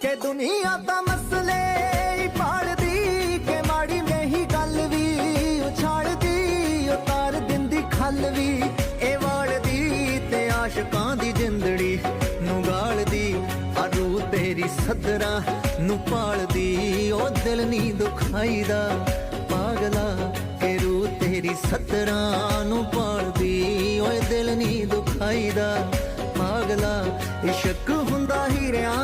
ਕਿ ਦੁਨੀਆ ਤਾਂ ਮਸਲੇ ਹੀ ਪਾੜਦੀ, ਕਿ ਮਾੜੀ ਨਹੀਂ ਗੱਲ ਵੀ ਉਛਾੜਦੀ, ਉਤਾਰ ਦਿੰਦੀ ਖੱਲ ਵੀ ਇਹ ਵਾਲਦੀ, ਤੇ ਆਸ਼ਕਾਂ ਦੀ ਜਿੰਦੜੀ ਨੂੰ ਗਾਲਦੀ, ਆ ਰੂਹ ਤੇਰੀ ਸੱਦਰਾਂ ਨੂੰ ਪਾਲਦੀ, ਉਹ ਦਿਲ ਨੀ ਦੁਖਾਈਦਾ ਪਾਗਲਾ, ਕਿ ਰੂਹ ਤੇਰੀ ਸੱਦਰਾਂ ਨੂੰ ਪਾਲਦੀ, ਓਏ ਦਿਲ ਨੀ ਦੁਖਾਈਦਾ ਪਾਗਲਾ। ਇਸ਼ਕ ਹੁੰਦਾ ਹੀਰਿਆਂ